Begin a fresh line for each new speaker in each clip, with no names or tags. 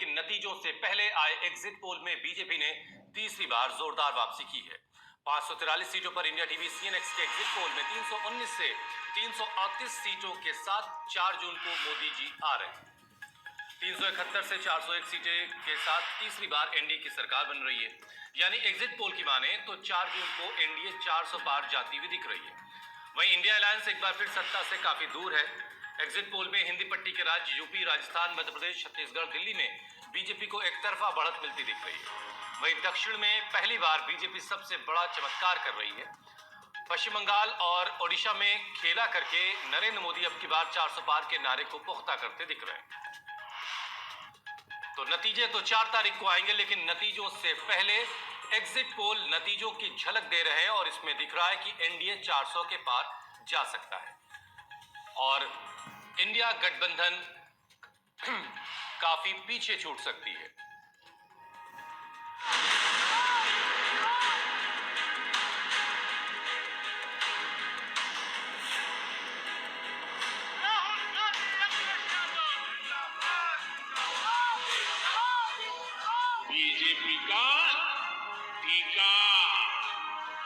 लेकिन नतीजों से पहले आए एग्जिट पोल में बीजेपी ने तीसरी बार जोरदार वापसी की है। 543 सीटों पर इंडिया टीवी सीएनएक्स के एग्जिट पोल में 319 से 338 सीटों के साथ 4 जून को मोदी जी आ रहे हैं। 371 से 401 सीटें के साथ तीसरी बार एनडीए की सरकार बन रही है। यानी एग्जिट पोल की माने तो 4 जून को एनडीए 400 पार जाती हुई दिख रही है। वहीं इंडिया अलायंस एक बार फिर सत्ता से काफी दूर है। एग्जिट पोल में हिंदी पट्टी के राज्य यूपी, राजस्थान, मध्य प्रदेश, छत्तीसगढ़, दिल्ली में बीजेपी को एक तरफा बढ़त मिलती दिख रही है। वहीं दक्षिण में पहली बार बीजेपी सबसे बड़ा चमत्कार कर रही है। पश्चिम बंगाल और ओडिशा में खेला करके नरेंद्र मोदी अब की बार 400 पार के नारे को पुख्ता करते दिख रहे हैं। तो नतीजे तो 4 तारीख को आएंगे, लेकिन नतीजों से पहले एग्जिट पोल नतीजों की झलक दे रहे हैं और इसमें दिख रहा है कि एनडीए 400 के पार जा सकता है और इंडिया गठबंधन काफी पीछे छूट सकती है।
बीजेपी का टीका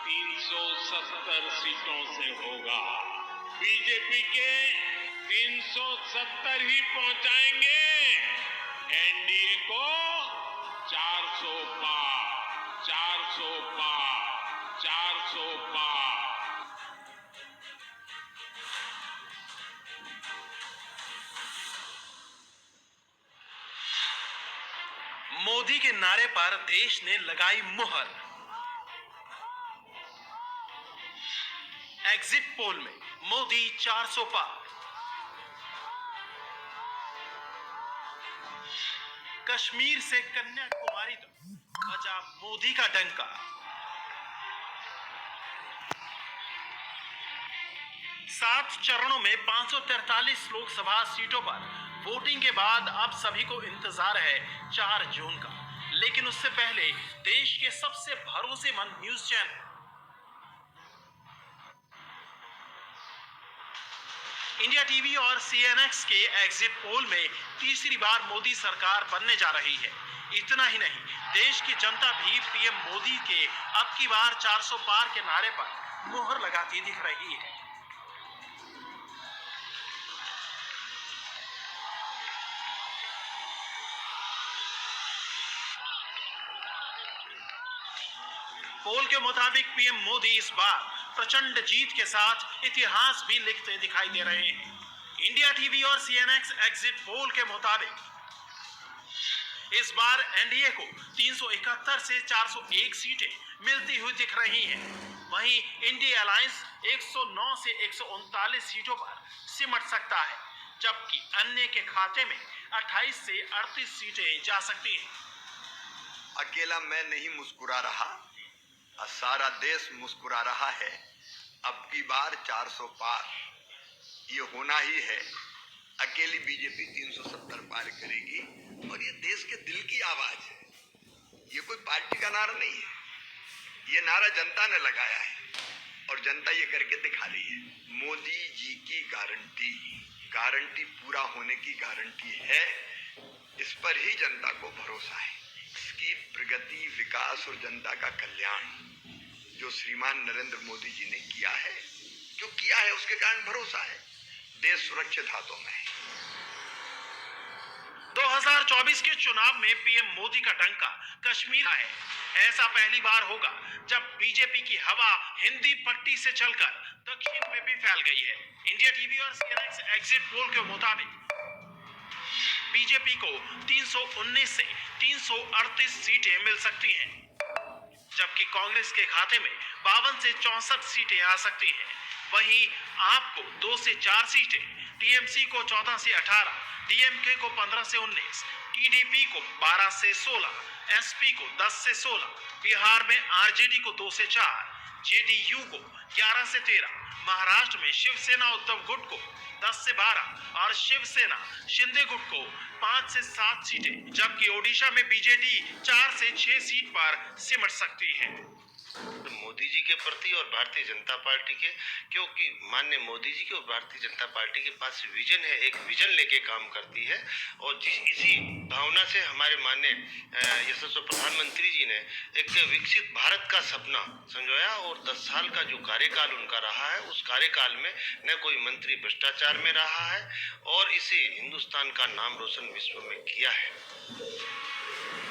370 सीटों से होगा। बीजेपी के 370 ही पहुंचाएंगे एनडीए को 400 पार, 400 पार, 400 पार।
मोदी के नारे पर देश ने लगाई मुहर। एग्जिट पोल में मोदी 400 पार। कश्मीर से कन्याकुमारी तक बजा मोदी का डंका। सात चरणों में 543 लोकसभा सीटों पर वोटिंग के बाद अब सभी को इंतजार है 4 जून का। लेकिन उससे पहले देश के सबसे भरोसेमंद न्यूज चैनल इंडिया टीवी और सीएनएक्स के एग्जिट पोल में तीसरी बार मोदी सरकार बनने जा रही है। इतना ही नहीं, देश की जनता भी पीएम मोदी के अब की बार 400 पार के नारे पर मुहर लगाती दिख रही है। पोल के मुताबिक पीएम मोदी इस बार प्रचंड जीत के साथ इतिहास भी लिखते दिखाई दे रहे हैं। इंडिया टीवी और सीएनएक्स एग्जिट पोल के मुताबिक इस बार एनडीए को 371 से 401 सीटें मिलती हुई दिख रही हैं। वहीं इंडिया अलायंस 109 से 139 सीटों पर सिमट सकता है, जबकि अन्य के खाते में 28 से 38 सीटें जा सकती हैं।
अकेला मैं नहीं मुस्कुरा रहा, सारा देश मुस्कुरा रहा है। अब की बार 400 पार ये होना ही है। अकेली बीजेपी 370 पार करेगी और ये देश के दिल की आवाज है। ये कोई पार्टी का नारा नहीं है, ये नारा जनता ने लगाया है और जनता ये करके दिखा रही है। मोदी जी की गारंटी पूरा होने की गारंटी है। इस पर ही जनता को भरोसा है। इसकी प्रगति, विकास और जनता का कल्याण जो श्रीमान नरेंद्र मोदी जी ने किया है उसके कारण भरोसा है। देश सुरक्षित हाथों में है।
2024 के चुनाव में पीएम मोदी का डंका कश्मीर है। ऐसा पहली बार होगा जब बीजेपी की हवा हिंदी पट्टी से चलकर दक्षिण में भी फैल गई है। इंडिया टीवी और सीएनएक्स एग्जिट पोल के मुताबिक बीजेपी को 319 से 338 सीटें मिल सकती हैं, जबकि कांग्रेस के खाते में 52 से 64 सीटें आ सकती हैं। वहीं आपको 2 से 4 सीटें, टीएमसी को 14 से 18, डीएमके को 15 से 19, टीडीपी को 12 से 16, एसपी को 10 से 16, बिहार में आरजेडी को 2 से 4, जेडीयू को 11 से 13, महाराष्ट्र में शिवसेना उद्धव गुट को 10 से 12 और शिवसेना शिंदे गुट को 5 से 7 सीटें, जबकि ओडिशा में बीजेडी 4 से 6 सीट पर सिमट सकती है।
मोदी जी के प्रति और भारतीय जनता पार्टी के, क्योंकि माननीय मोदी जी के और भारतीय जनता पार्टी के पास विजन है, एक विजन लेके काम करती है। और इसी भावना से हमारे माननीय यशस्वी प्रधानमंत्री जी ने एक विकसित भारत का सपना संजोया और 10 साल का जो कार्यकाल उनका रहा है, उस कार्यकाल में न कोई मंत्री भ्रष्टाचार में रहा है और इसी हिंदुस्तान का नाम रोशन विश्व में किया है।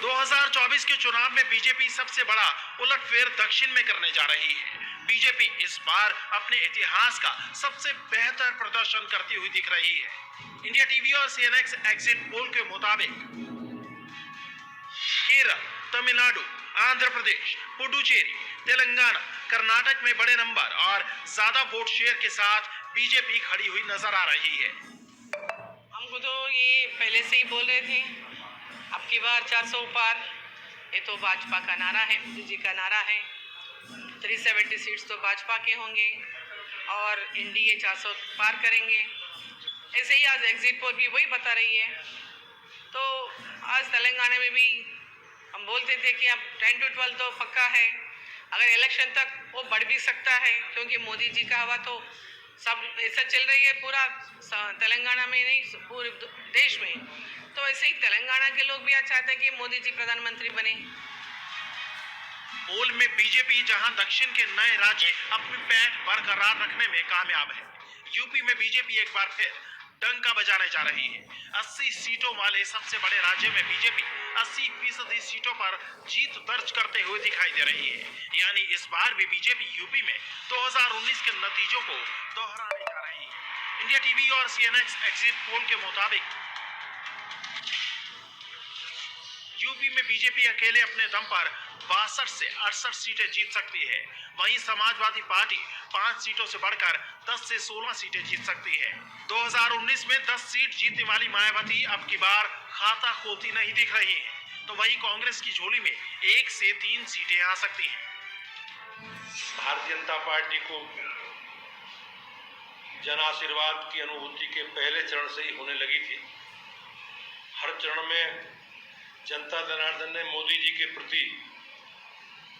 2024 के चुनाव में बीजेपी सबसे बड़ा उलटफेर दक्षिण में करने जा रही है। बीजेपी इस बार अपने इतिहास का सबसे बेहतर प्रदर्शन करती हुई दिख रही है। इंडिया टीवी और सीएनएक्स एग्जिट पोल के मुताबिक केरल, तमिलनाडु, आंध्र प्रदेश, पुडुचेरी, तेलंगाना, कर्नाटक में बड़े नंबर और ज्यादा वोट शेयर के साथ बीजेपी खड़ी हुई नजर आ रही है।
हमको तो ये पहले से ही बोल रहे थे, अब की बार 400 पार, ये तो भाजपा का नारा है, मोदी जी का नारा है। 370 सीट्स तो भाजपा के होंगे और एनडीए 400 पार करेंगे। ऐसे ही आज एग्जिट पोल भी वही बता रही है। तो आज तेलंगाना में भी हम बोलते थे कि अब 10 to 12 तो पक्का है, अगर इलेक्शन तक वो बढ़ भी सकता है, क्योंकि मोदी जी का हवा तो सब ऐसा चल रही है पूरा तेलंगाना में नहीं, पूरे देश में। तो ऐसे ही तेलंगाना के लोग भी आज चाहते हैं कि मोदी जी प्रधानमंत्री बने।
पोल में बीजेपी जहां दक्षिण के नए राज्य अपनी पैठ बरकरार रखने में कामयाब है, यूपी में बीजेपी एक बार फिर डंका बजाने जा रही है। 80 सीटों वाले सबसे बड़े राज्य में बीजेपी 80% सीटों पर जीत दर्ज करते हुए दिखाई दे रही है। यानी इस बार भी बीजेपी यूपी में 2019 के नतीजों को दोहराने जा रही है। इंडिया टीवी और सीएनएक्स एग्जिट पोल के मुताबिक यूपी में बीजेपी अकेले अपने दम पर 62 से 68 सीटें जीत सकती है। वहीं समाजवादी पार्टी 5 सीटों से बढ़कर 10 से 16 सीटें जीत सकती है। 2019 में 10 सीट जीतने वाली मायावती अब की बार खाता खोलती नहीं दिख रही है, तो वहीं कांग्रेस की झोली में 1 से 3 सीटें आ सकती हैं।
भारतीय जनता पार्टी को जन आशीर्वाद की अनुभूति के पहले चरण से ही होने लगी थी। हर चरण में जनता जनार्दन ने मोदी जी के प्रति